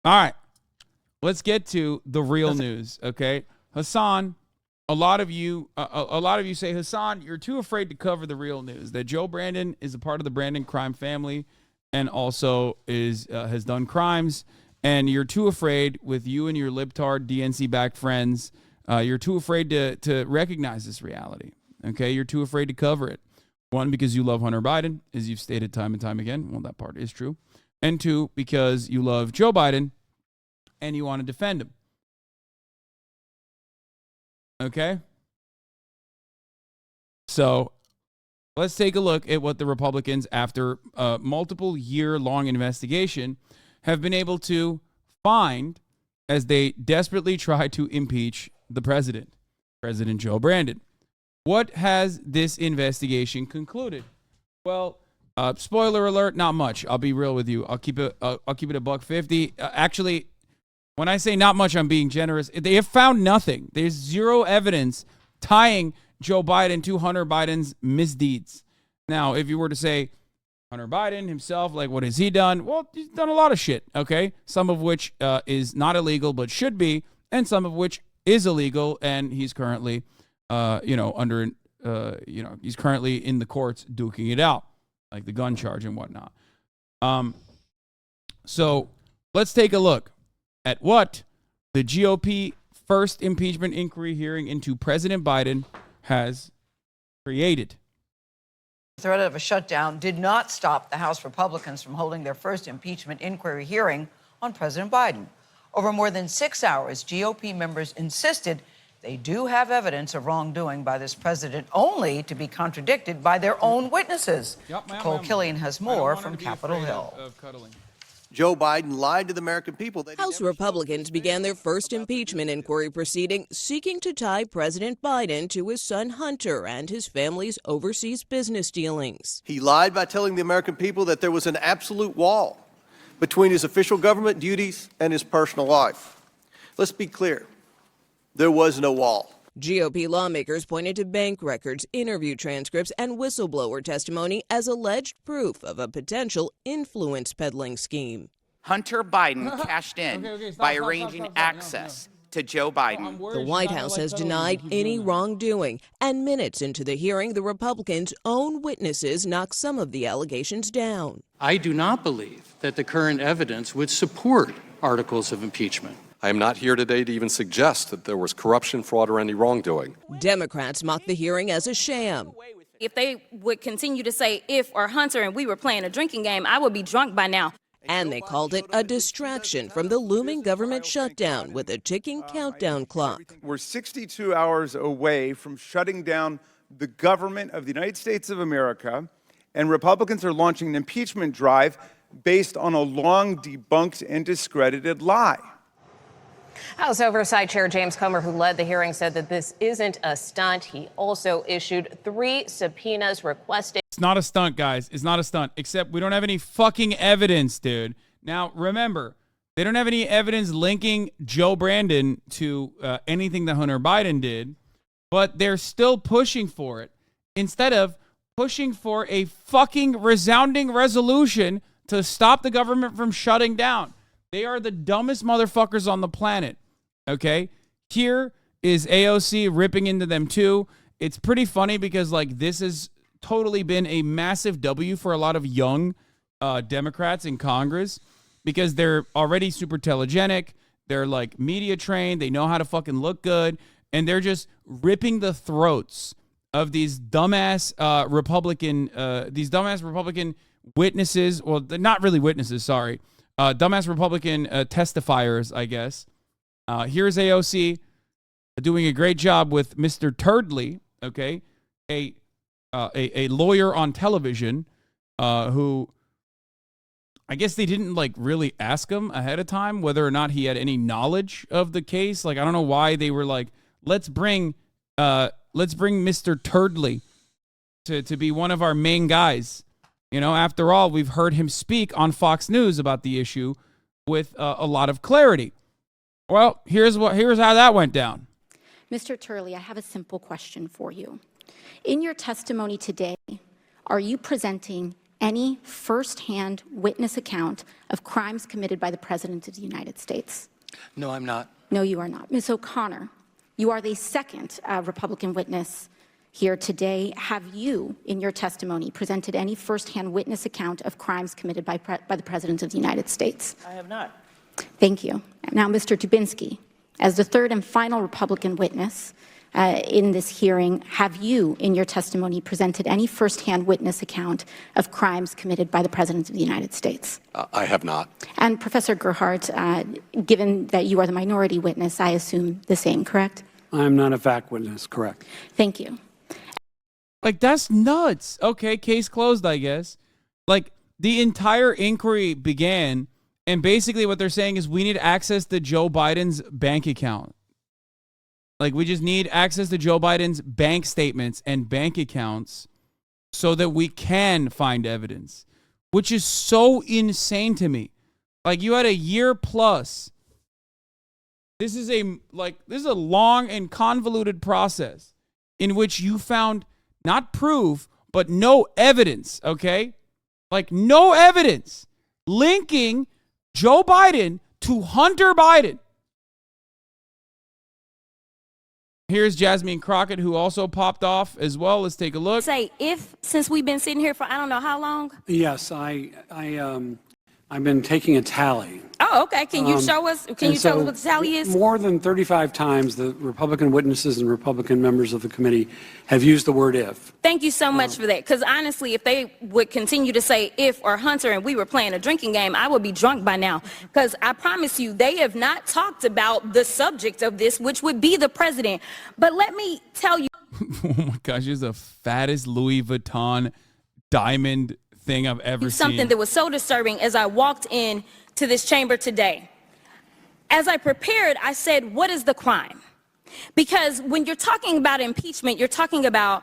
All right. Let's get to the real news, okay? Hassan, a lot of you say, Hassan, you're too afraid to cover the real news, that Joe Brandon is a part of the Brandon crime family and also has done crimes, and you're too afraid with you and your libtard DNC-backed friends, you're too afraid to recognize this reality, okay? You're too afraid to cover it. One, because you love Hunter Biden, as you've stated time and time again. Well, that part is true. And two, because you love Joe Biden and you want to defend him. Okay? So let's take a look at what the Republicans, after a multiple year-long investigation, have been able to find as they desperately try to impeach the president, President Joe Brandon. What has this investigation concluded? Well, spoiler alert, not much. I'll be real with you. I'll keep it $1.50. Actually, when I say not much, I'm being generous. They have found nothing. There's zero evidence tying Joe Biden to Hunter Biden's misdeeds. Now, if you were to say Hunter Biden himself, like, what has he done? Well, he's done a lot of shit, okay? Some of which is not illegal but should be, and some of which is illegal, and he's currently, he's currently in the courts duking it out, like the gun charge and whatnot. So let's take a look at what the GOP first impeachment inquiry hearing into President Biden has created. The threat of a shutdown did not stop the House Republicans from holding their first impeachment inquiry hearing on President Biden. Over more than 6 hours, GOP members insisted they do have evidence of wrongdoing by this president, only to be contradicted by their own witnesses. Nicole Killian has more from Capitol Hill. Joe Biden lied to the American people. House Republicans began their first impeachment inquiry proceeding seeking to tie President Biden to his son Hunter and his family's overseas business dealings. He lied by telling the American people that there was an absolute wall between his official government duties and his personal life. Let's be clear. There was no wall. GOP lawmakers pointed to bank records, interview transcripts, and whistleblower testimony as alleged proof of a potential influence peddling scheme. Hunter Biden cashed in by arranging access to Joe Biden. The White House has denied any wrongdoing, and minutes into the hearing, the Republicans' own witnesses knocked some of the allegations down. I do not believe that the current evidence would support articles of impeachment. I am not here today to even suggest that there was corruption, fraud, or any wrongdoing. Democrats mocked the hearing as a sham. If they would continue to say if or Hunter and we were playing a drinking game, I would be drunk by now. And they called it a distraction from the looming government shutdown with a ticking countdown clock. We're 62 hours away from shutting down the government of the United States of America, and Republicans are launching an impeachment drive based on a long debunked and discredited lie. House Oversight Chair James Comer, who led the hearing, said that this isn't a stunt. He also issued 3 subpoenas requesting. It's not a stunt, guys. It's not a stunt, except we don't have any fucking evidence, dude. Now, remember, they don't have any evidence linking Joe Brandon to anything that Hunter Biden did, but they're still pushing for it instead of pushing for a fucking resounding resolution to stop the government from shutting down. They are the dumbest motherfuckers on the planet, okay? Here is AOC ripping into them too. It's pretty funny because, like, this has totally been a massive W for a lot of young Democrats in Congress because they're already super telegenic. They're, like, media trained. They know how to fucking look good. And they're just ripping the throats of these dumbass Republican witnesses. Well, they're not really witnesses, sorry. Dumbass Republican testifiers, I guess. Here's AOC doing a great job with Mr. Turdley, okay, a lawyer on television who I guess they didn't like really ask him ahead of time whether or not he had any knowledge of the case. Like, I don't know why they were like, let's bring Mr. Turdley to be one of our main guys. You know, after all, we've heard him speak on Fox News about the issue with a lot of clarity. Well, here's how that went down. Mr. Turley, I have a simple question for you. In your testimony today, are you presenting any firsthand witness account of crimes committed by the President of the United States? No, I'm not. No, you are not. Ms. O'Connor, you are the second Republican witness here today. Have you, in your testimony, presented any firsthand witness account of crimes committed by the President of the United States? I have not. Thank you. Now, Mr. Dubinsky, as the third and final Republican witness in this hearing, have you, in your testimony, presented any firsthand witness account of crimes committed by the President of the United States? I have not. And Professor Gerhardt, given that you are the minority witness, I assume the same, correct? I'm not a fact witness, correct. Thank you. Like, that's nuts. Okay, case closed, I guess. Like, the entire inquiry began, and basically what they're saying is we need access to Joe Biden's bank account. Like, we just need access to Joe Biden's bank statements and bank accounts so that we can find evidence, which is so insane to me. Like, you had a year plus. This is a long and convoluted process in which you found not proof, but no evidence, okay? Like, no evidence linking Joe Biden to Hunter Biden. Here's Jasmine Crockett, who also popped off as well. Let's take a look. Since we've been sitting here for I don't know how long. Yes, I've been taking a tally. Oh, okay. Can you show us? Can you tell us what the tally is? More than 35 times, the Republican witnesses and Republican members of the committee have used the word if. Thank you so much for that. Because honestly, if they would continue to say if or Hunter and we were playing a drinking game, I would be drunk by now. Because I promise you, they have not talked about the subject of this, which would be the president. But let me tell you. Oh my gosh, here's the fattest Louis Vuitton diamond thing I've ever seen. Something that was so disturbing as I walked in to this chamber today. As I prepared, I said, what is the crime? Because when you're talking about impeachment, you're talking about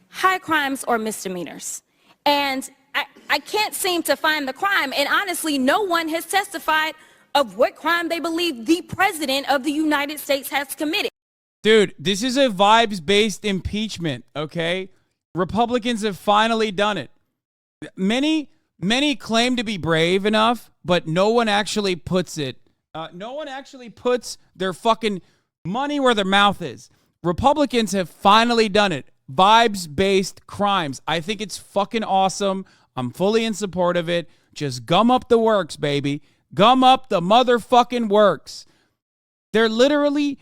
high crimes or misdemeanors. And I can't seem to find the crime. And honestly, no one has testified of what crime they believe the president of the United States has committed. Dude, this is a vibes-based impeachment, okay? Republicans have finally done it. Many claim to be brave enough, but no one actually puts it. No one actually puts their fucking money where their mouth is. Republicans have finally done it. Vibes-based crimes. I think it's fucking awesome. I'm fully in support of it. Just gum up the works, baby. Gum up the motherfucking works. They're literally,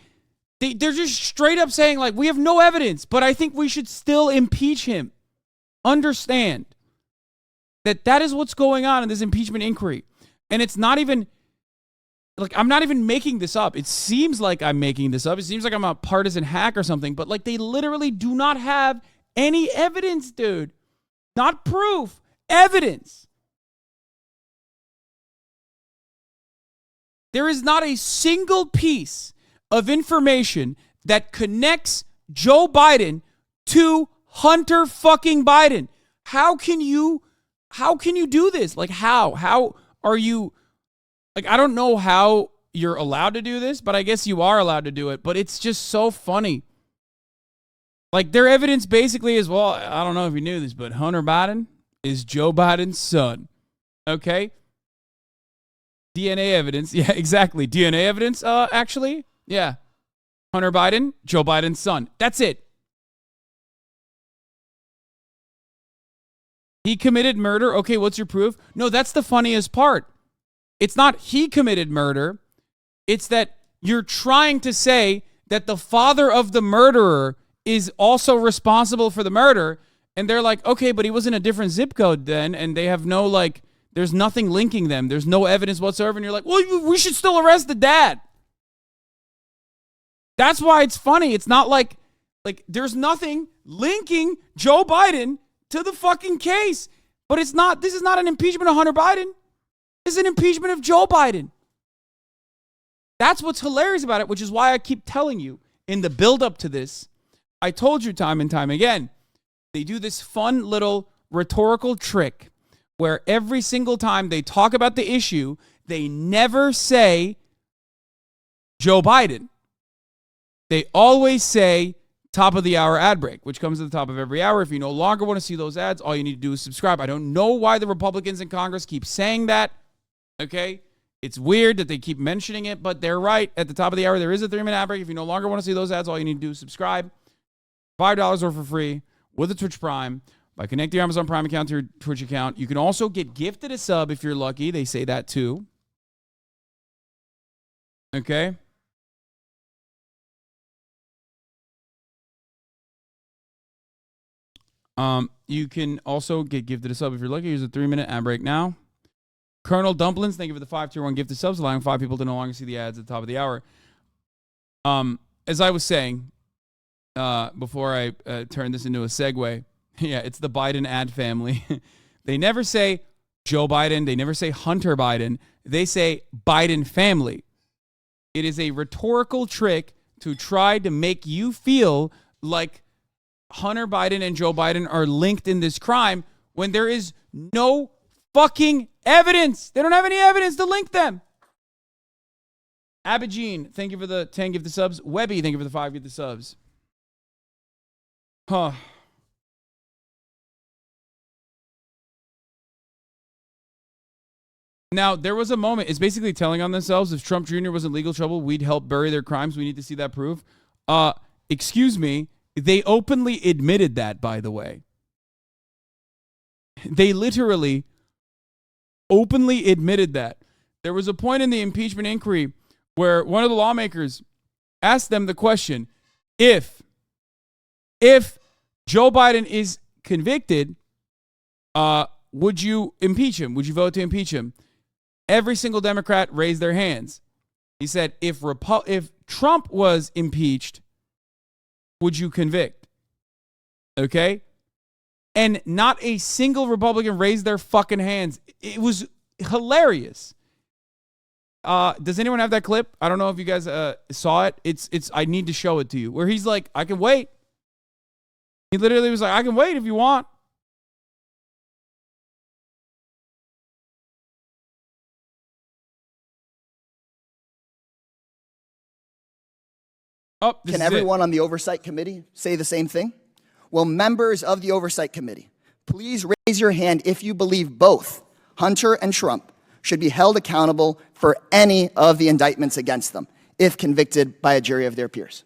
they're just straight up saying, like, we have no evidence, but I think we should still impeach him. Understand that is what's going on in this impeachment inquiry. And it's not even, like, I'm not even making this up. It seems like I'm making this up. It seems like I'm a partisan hack or something, but, like, they literally do not have any evidence, dude. Not proof, evidence. There is not a single piece of information that connects Joe Biden to Hunter fucking Biden. How can you do this? Like, how are you, like, I don't know how you're allowed to do this, but I guess you are allowed to do it. But it's just so funny. Like, their evidence basically is, well, I don't know if you knew this, but Hunter Biden is Joe Biden's son. Okay? DNA evidence. Yeah, exactly. DNA evidence, actually. Yeah. Hunter Biden, Joe Biden's son. That's it. He committed murder. Okay, what's your proof? No, that's the funniest part. It's not he committed murder. It's that you're trying to say that the father of the murderer is also responsible for the murder. And they're like, okay, but he was in a different zip code then. And they have no, like, there's nothing linking them. There's no evidence whatsoever. And you're like, well, we should still arrest the dad. That's why it's funny. It's not like there's nothing linking Joe Biden to the fucking case. But it's not, this is not an impeachment of Hunter Biden. This is an impeachment of Joe Biden. That's what's hilarious about it, which is why I keep telling you in the build-up to this, I told you time and time again, they do this fun little rhetorical trick where every single time they talk about the issue, they never say Joe Biden. They always say top of the hour ad break, which comes at the top of every hour. If you no longer want to see those ads, all you need to do is subscribe. I don't know why the Republicans in Congress keep saying that. Okay? It's weird that they keep mentioning it, but they're right. At the top of the hour, there is a 3-minute ad break. If you no longer want to see those ads, all you need to do is subscribe. $5 or for free with a Twitch Prime by connecting your Amazon Prime account to your Twitch account. You can also get gifted a sub if you're lucky. They say that too. Okay? You can also get gifted a sub if you're lucky. Here's a 3-minute ad break now. Colonel Dumplings, thank you for the 5 tier 1 gifted subs, allowing 5 people to no longer see the ads at the top of the hour. As I was saying, before I turn this into a segue, yeah, it's the Biden ad family. They never say Joe Biden. They never say Hunter Biden. They say Biden family. It is a rhetorical trick to try to make you feel like Hunter Biden and Joe Biden are linked in this crime when there is no fucking evidence. They don't have any evidence to link them. Abidine, thank you for the 10 gifted subs. Webby, thank you for the 5 gifted subs. Huh. Now, there was a moment, it's basically telling on themselves, if Trump Jr. was in legal trouble, we'd help bury their crimes. We need to see that proof. Excuse me, they openly admitted that, by the way. They literally openly admitted that. There was a point in the impeachment inquiry where one of the lawmakers asked them the question, if Joe Biden is convicted, would you impeach him? Would you vote to impeach him? Every single Democrat raised their hands. He said, if Trump was impeached, would you convict? Okay? And not a single Republican raised their fucking hands. It was hilarious. Does anyone have that clip? I don't know if you guys saw it. It's. I need to show it to you. Where he's like, I can wait. He literally was like, I can wait if you want. Oh, Can everyone on the Oversight Committee say the same thing? Will members of the Oversight Committee please raise your hand if you believe both Hunter and Trump should be held accountable for any of the indictments against them if convicted by a jury of their peers?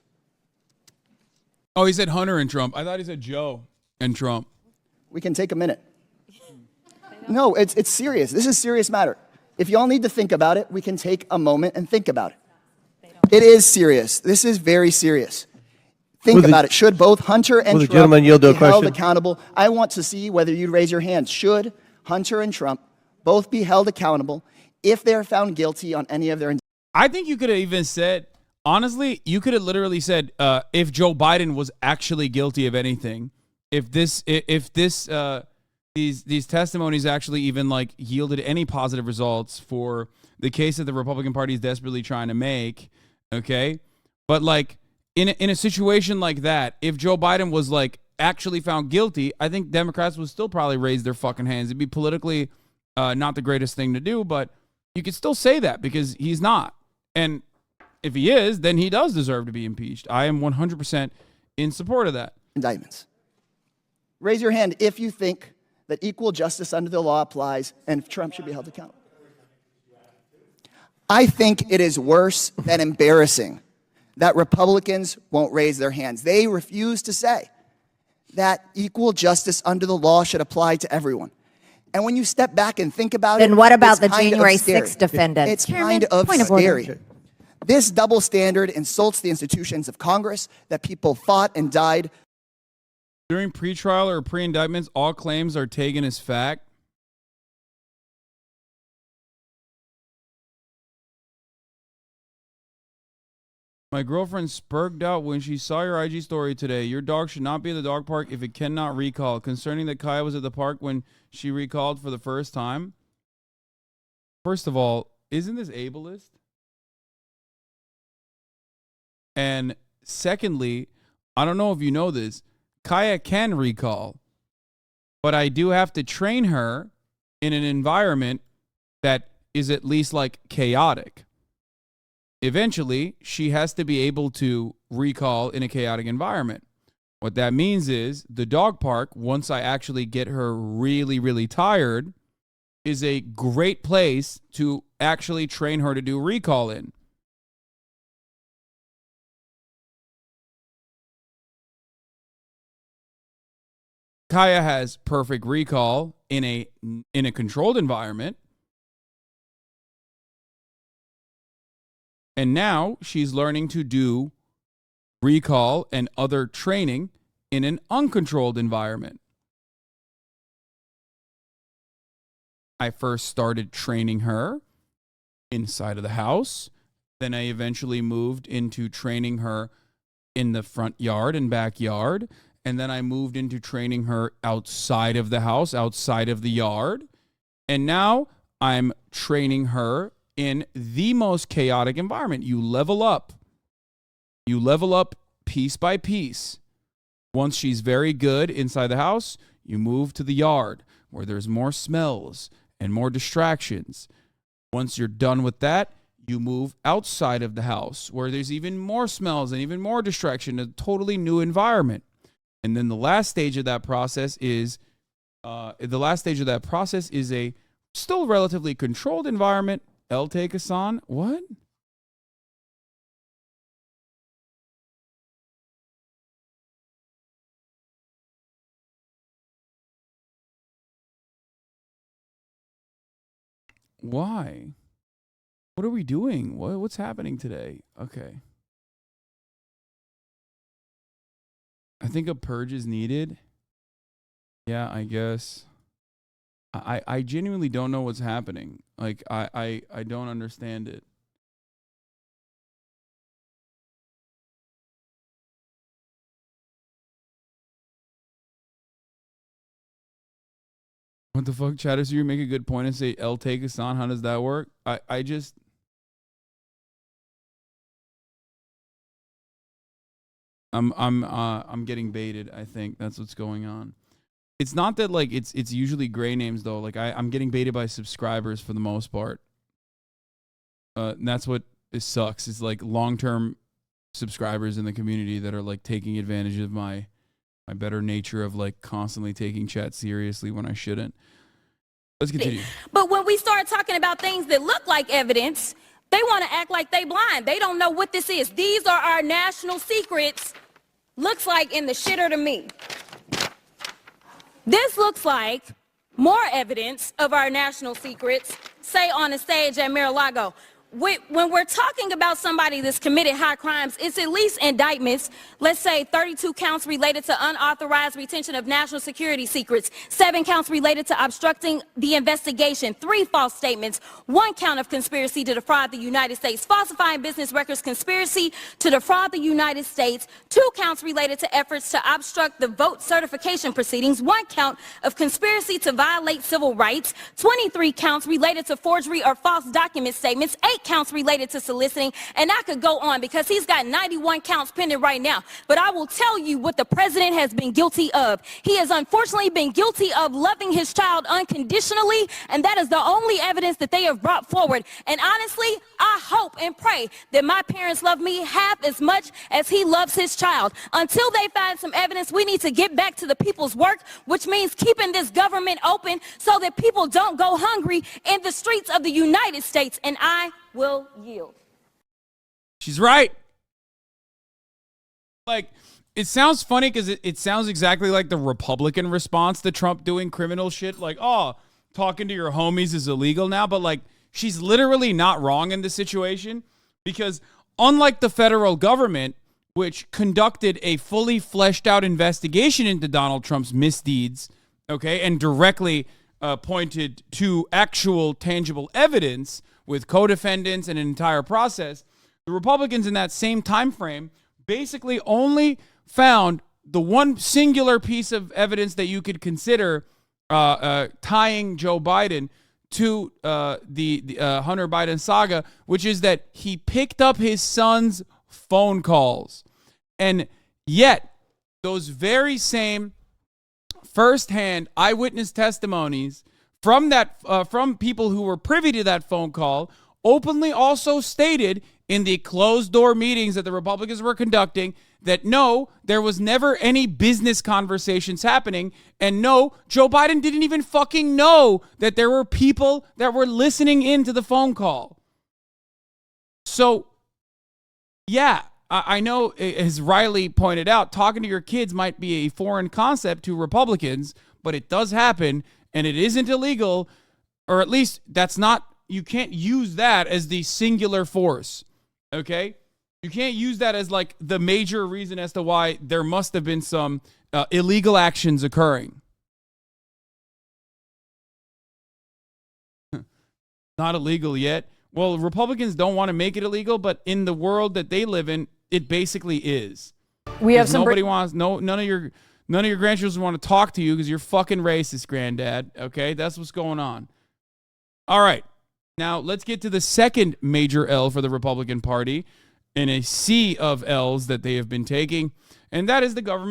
Oh, he said Hunter and Trump. I thought he said Joe and Trump. We can take a minute. No, it's serious. This is a serious matter. If y'all need to think about it, we can take a moment and think about it. It is serious. This is very serious. Think about it. Should both Hunter and Trump be held accountable? I want to see whether you'd raise your hands. Should Hunter and Trump both be held accountable if they're found guilty on any of their indictments? I think you could have even said, honestly, you could have literally said, if Joe Biden was actually guilty of anything, if these testimonies actually even like yielded any positive results for the case that the Republican Party is desperately trying to make. Okay. But like in a situation like that, if Joe Biden was like actually found guilty, I think Democrats would still probably raise their fucking hands. It'd be politically not the greatest thing to do, but you could still say that because he's not. And if he is, then he does deserve to be impeached. I am 100% in support of that. Indictments. Raise your hand if you think that equal justice under the law applies and Trump should be held accountable. I think it is worse than embarrassing that Republicans won't raise their hands. They refuse to say that equal justice under the law should apply to everyone. And when you step back and think about it, then what about the it's kind January of scary. 6th defendants? It's kind of scary. This double standard insults the institutions of Congress that people fought and died. During pretrial or pre-indictments, all claims are taken as fact. My girlfriend spurged out when she saw your IG story today. Your dog should not be at the dog park if it cannot recall. Concerning that Kaya was at the park when she recalled for the first time. First of all, isn't this ableist? And secondly, I don't know if you know this, Kaya can recall, but I do have to train her in an environment that is at least like chaotic. Eventually, she has to be able to recall in a chaotic environment. What that means is the dog park, once I actually get her really, really tired, is a great place to actually train her to do recall in. Kaya has perfect recall in a controlled environment. And now she's learning to do recall and other training in an uncontrolled environment. I first started training her inside of the house. Then I eventually moved into training her in the front yard and backyard. And then I moved into training her outside of the house, outside of the yard. And now I'm training her in the most chaotic environment. You level up. You level up piece by piece. Once she's very good inside the house, you move to the yard where there's more smells and more distractions. Once you're done with that, you move outside of the house where there's even more smells and even more distraction, a totally new environment. And then the last stage of that process is a still relatively controlled environment. El take us on. What? Why? What are we doing? What's happening today? Okay. I think a purge is needed. Yeah, I guess. I genuinely don't know what's happening. Like, I don't understand it. What the fuck, Chatter? So you make a good point and say, El take us on. How does that work? I just... I'm getting baited. I think that's what's going on. It's not that like it's usually gray names though. Like I'm getting baited by subscribers for the most part. And that's what it sucks. It's like long-term subscribers in the community that are like taking advantage of my better nature of like constantly taking chat seriously when I shouldn't. Let's continue. But when we start talking about things that look like evidence, they want to act like they blind. They don't know what this is. These are our national secrets. Looks like in the shitter to me. This looks like more evidence of our national secrets, say on a stage at Mar-a-Lago. When we're talking about somebody that's committed high crimes, it's at least indictments. Let's say 32 counts related to unauthorized retention of national security secrets, 7 counts related to obstructing the investigation, 3 false statements, 1 count of conspiracy to defraud the United States, falsifying business records, conspiracy to defraud the United States, 2 counts related to efforts to obstruct the vote certification proceedings, 1 count of conspiracy to violate civil rights, 23 counts related to forgery or false document statements, 8 counts related to soliciting, and I could go on because he's got 91 counts pending right now. But I will tell you what the president has been guilty of. He has unfortunately been guilty of loving his child unconditionally, and that is the only evidence that they have brought forward. And honestly, I hope and pray that my parents love me half as much as he loves his child. Until they find some evidence, we need to get back to the people's work, which means keeping this government open so that people don't go hungry in the streets of the United States. And I will yield. She's right. Like, it sounds funny because it sounds exactly like the Republican response to Trump doing criminal shit. Like, oh, talking to your homies is illegal now. But, like, she's literally not wrong in this situation because unlike the federal government, which conducted a fully fleshed out investigation into Donald Trump's misdeeds, okay, and directly pointed to actual tangible evidence with co-defendants and an entire process, the Republicans in that same time frame basically only found the one singular piece of evidence that you could consider tying Joe Biden to the Hunter Biden saga, which is that he picked up his son's phone calls. And yet, those very same firsthand eyewitness testimonies from people who were privy to that phone call openly also stated in the closed door meetings that the Republicans were conducting that no, there was never any business conversations happening, and no, Joe Biden didn't even fucking know that there were people that were listening into the phone call. So, yeah, I know, as Riley pointed out, talking to your kids might be a foreign concept to Republicans, but it does happen, and it isn't illegal, or at least that's not, you can't use that as the singular force, okay? You can't use that as like the major reason as to why there must have been some illegal actions occurring. Not illegal yet. Well, Republicans don't want to make it illegal, but in the world that they live in, it basically is. We have some nobody wants none of your grandchildren want to talk to you because you're fucking racist, granddad. Okay, that's what's going on. All right, now let's get to the second major L for the Republican Party in a sea of L's that they have been taking, and that is the government